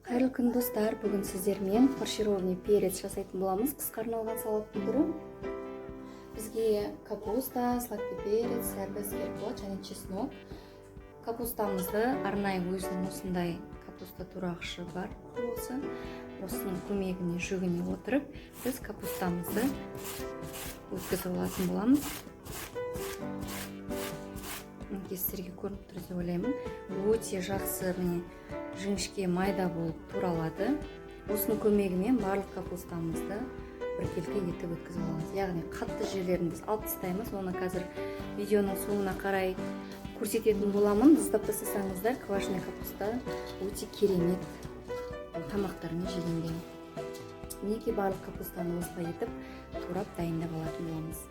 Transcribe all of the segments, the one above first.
Қайырлы күн достар, бүгін сіздермен фаршированный перец жасайтын боламыз. Қысқа арналған салаттың түрі. Бізге капуста, сладкий перец, сәбіз керек болады және чеснок. Капустамызды арнайы өзінің осындай капуста турағышы бар құрылғысы. Осының көмегіне жүгіне отырып, біз капустамызды өткізіп алатын боламыз. Сіздерге көрініп тұр деп ойлаймын. Өте жақсы жіңішке майда болып туралады. Осының көмегімен барлық капустамызды біркелкі етіп өткізіп аламыз. Яғни қатты жерлерін біз алып тастаймыз. Оны қазір видеоның соңына қарай көрсететін боламын. Іздеп тастасаңыздар, квашеный капуста өте керемет тамақтармен желенген. Мінекей барлық капустаны осылай етіп турап дайындап алатын боламыз.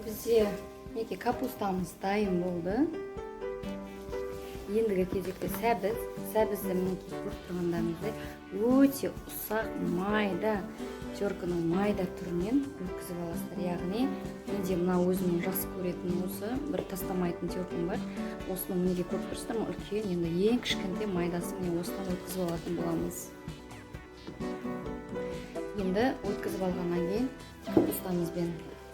Бізде мінекей капустамыз дайын болды. Ендігі кезекте сәбізді мінекей көріп тұрғандарыңыздай өте ұсақ майда, терканың майда түрінен өткізіп аласыздар. Яғни менде мына өзімнің жақсы көретін осы бір тастамайтын теркам бар. Осының мінекей көріп тұрсыздар ма, үлкен, енді ең кішкентай майдасы міне осыдан өткізіп алатын боламыз. Енді өткізіп алғаннан кейін капустамызбен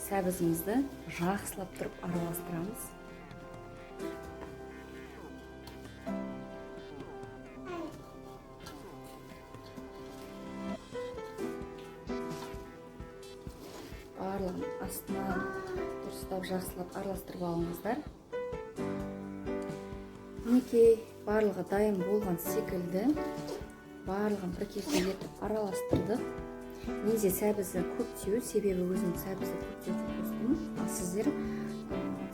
сәбізімізді жақсылап тұрып араластырамыз. Барлығын астынан дұрыстап жақсылап араластырып алыңыздар. Мінекей барлығы дайын болған секілді барлығын біркелкі етіп араластырдық. Менде сәбізі көптеу, себебі өзім сәбізі көптеу қостым. Ал сіздер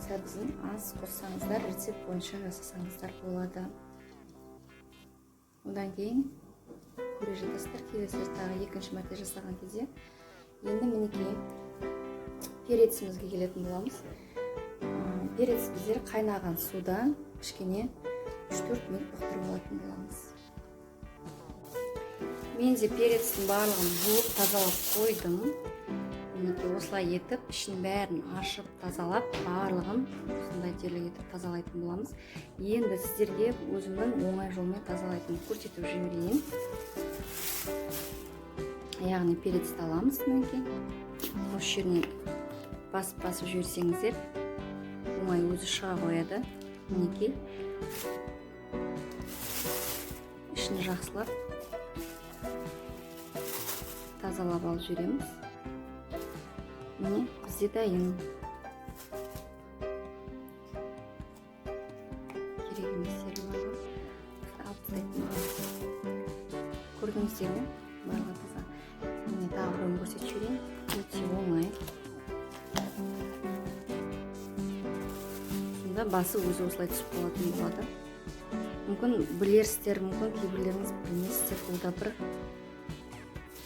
сәбізін аз қоссаңыздар, рецепт бойынша жасасаңыздар болады. Одан кейін көре жатасыздар, келесі тағы екінші мәрте жасаған кезде. Енді мінекей перецімізге келетін боламыз. Перец біздер қайнаған суда кішкене 3-4 минут бұқтырып алатын боламыз. Мен де перецтің барлығын жуып тазалап қойдым. Мінекей осылай етіп, ішін бәрін ашып тазалап, барлығын осындай терлік етіп тазалайтын боламыз. Енді сіздерге өзімнің оңай жолмен тазалайтын көрсетіп жіберейін. Яғни перецті аламыз мінекей. Осы жеріне басып жіберсеңіздер, оңай өзі шыға қояды. Мінекей ішін жақсылап тазалап алып жүреміз. Міне бізде дайын. Керек еместері бар. Алып тастайтын боламыз. Көрдіңіздер ме? Барлығы таза. Міне тағы біреуін көрсетіп жіберейін. Өте оңай. Сонда басы өзі осылай түсіп қалатын болады. Мүмкін білерсіздер, мүмкін кейбірлеріңіз білмейсіздер. Бұл да бір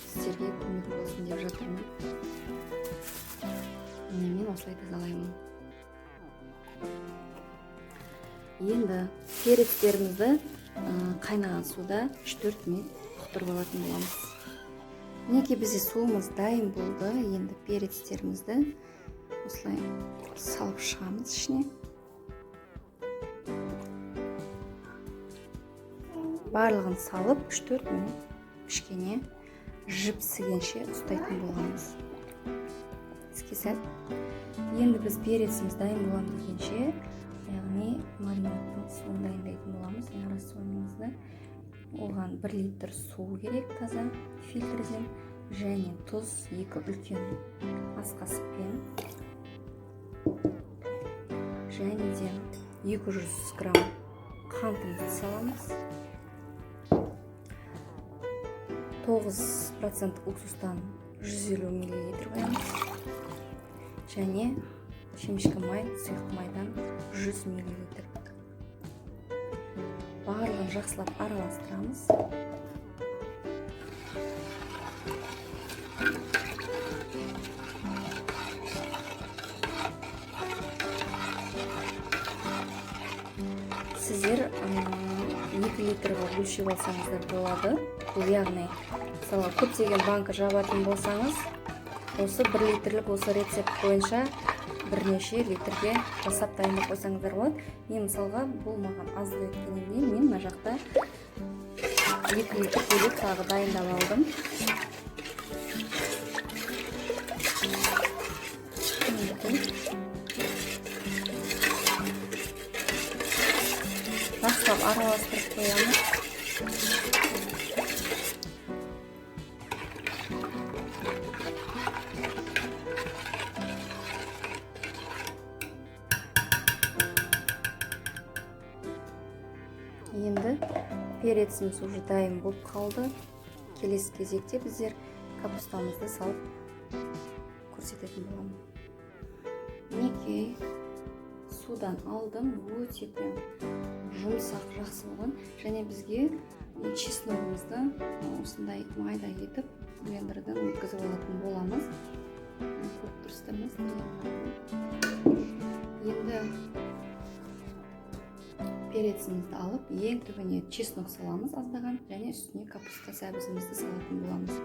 сіздерге көмек болсын деп жатырмын. Мен осылай тазалаймын. Енді перецтерімізді қайнаған суда 3-4 минут бұқтырып алатын боламыз. Мінекей бізде суымыз дайын болды. Енді перецтерімізді осылай салып шығамыз ішіне. Барлығын салып 3-4 минут кішкене жіпсігенше ұстайтын боламыз. Іске сәт. Енді біз переціміз дайын боламыз дегенше, яғни маринадтың суын дайындайтын боламыз. Ара соймызды. Оған 1 литр су керек таза фильтрден және тұз 2 үлкен ас қасықпен және де 200 грамм қантымызды саламыз. 9% уксустан 150 мл қоямыз. Және шемішкі май, сұйық майдан 100 мл. Барлығын жақсылап араластырамыз. Сіздер 2 литрға бөлшеп алсаңыздар болады. Бұл яғни мысалы көптеген банка жабатын болсаңыз, осы 1 литрлік осы рецепт бойынша бірнеше литрге жасап дайындап қойсаңыздар болады. Мен мысалға бұл маған аздық еткеннен кейін мен мына жақта 2 литр бөлек тағы дайындап алдым. Жақсылап араластырып қоямыз. Енді перецimiz уже дайын болып қалды. Келесі кезекте біздер капустамызды салып көрсететін боламын. Мінекей, судан алдым, өте прям жұмсақ, жақсы болған. Және бізге чесногымызды осындай майда етіп блендерден өткізіп алатын боламыз. Көріп тұрсыздармыз. Енді перецimizni алып, ең түбіне чеснок саламыз аздаған, және үстіне капуста сәбізімізді салатын боламыз.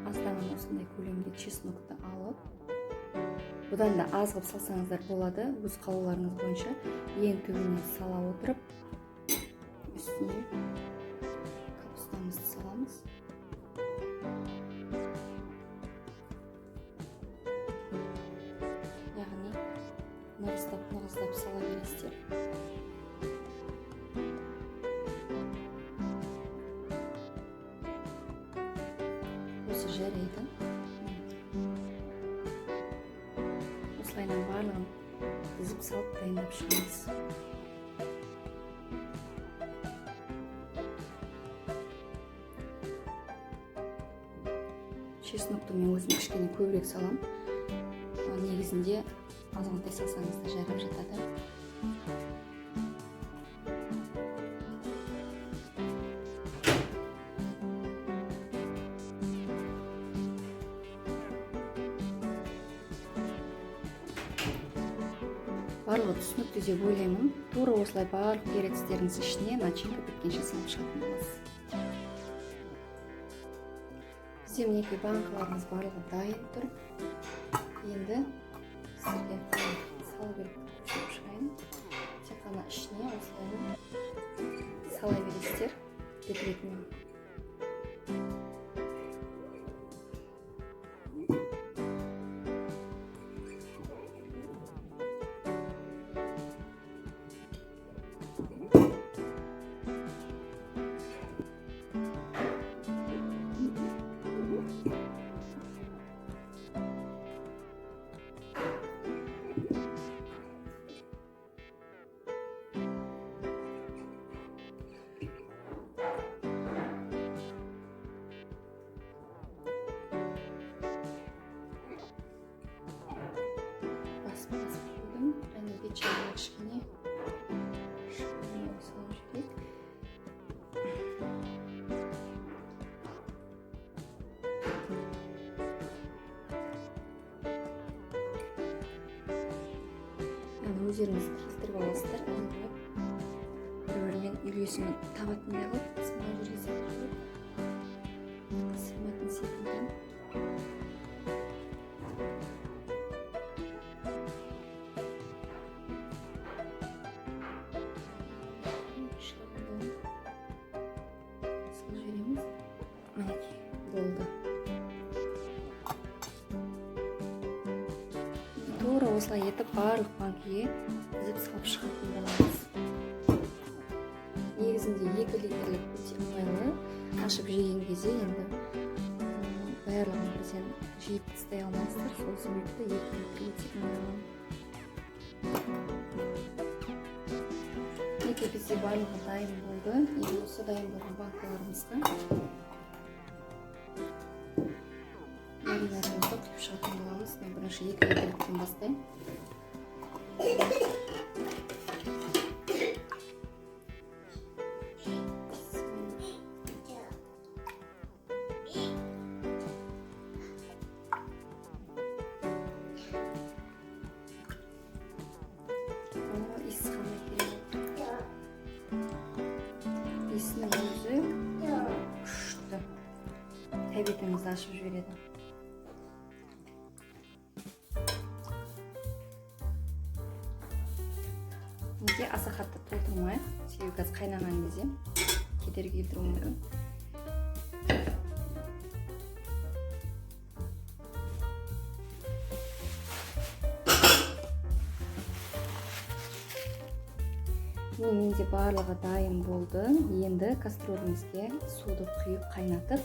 Аздаған осындай көлемде чеснокты алып, бұдан да аз қылып салсаңыздар болады, өз қалауларыңыз бойынша. Ең түбіне сала отырып, үстіне капустамызды саламыз. Яғни нығыздап сала бересіздер. Осы жарайды. Осылайынан барлығын тізіп салып дайындап шығамыз. Чеснокты мен өзім кішкене көбірек салам. Негізінде азғантай салсаңыз да жарап жатады. Барлығы түсінікті деп ойлаймын. Тура осылай барлық перецтеріңіз ішіне начинка біткенше салып шығатын боласыз. Бізде мінекей банкаларымыз барлығы дайын тұр. Енді сіздерге сала беріп көрсетіп шығайын. Тек қана ішіне осылай сала бересіздер бет-бетімен. Basmadım. Yani geçen kişini şöyle salacak. Yani üzerinizi kestirip alasızlar. Bir-birinden ürüyesini tabatını alıp sınav жүргізіп сырматын секілді. Болды. Тура осылай етіп барлық банкіге тізіп салып шығатын боламыз. Негізінде 2 литрлік өте ыңғайлы. Ашып жеген кезде енді барлығын бірден жиып тастай алмайсыздар. Сол себепті 2 литр өте ыңғайлы. Мінекей бізде барлығы дайын болды. Енді осы дайын болған банкаларымызға маринадымызды құйып шығатын боламыз. Мен бірінші 2 литрліктен бастаймын. Исінің өзі күшті. Тәбетімізді ашып жібереді. кастрөлімізге аса қатты толтырмайық, себебі газ қайнаған кезде кедергі келтіруі мүмкін. Менде барлығы дайын болды. Енді кастрөлімізге суды құйып қайнатып,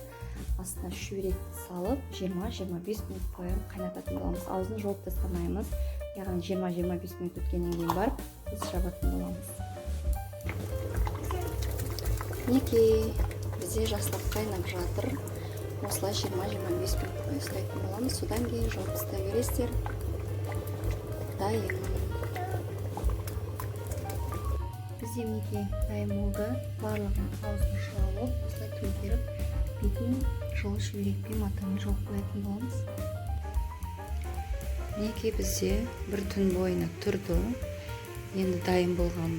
астына шүберек салып 20-25 минут бойы қайнататын боламыз. Аузын жауып тастамаймыз. Яғни 20-25 минут өткеннен кейін барып біз жабатын боламыз. Мінекей, бізде жақсылап қайнап жатыр. Осылай 20-25 минут бойы ұстайтын боламыз. Содан кейін жауып тастай бересіздер. Дайын. Бізде мінекей дайын болды. Барлығын аузын жауып, осылай төңкеріп, бетін жылы шүберекпен матамен жауып қоятын боламыз. Мінекей бізде бір түн бойына тұрды. Енді дайын болған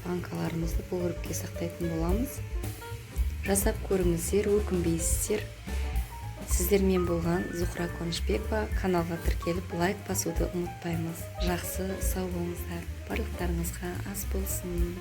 банкаларымызды бұл өріпке сақтайтын боламыз. Жасап көріңіздер, өкінбейсіздер. Сіздермен болған Зухра Қуанышбекова. Каналға тіркеліп лайк басуды ұмытпаймыз. Жақсы, сау болыңыздар. Барлықтарыңызға ас болсын.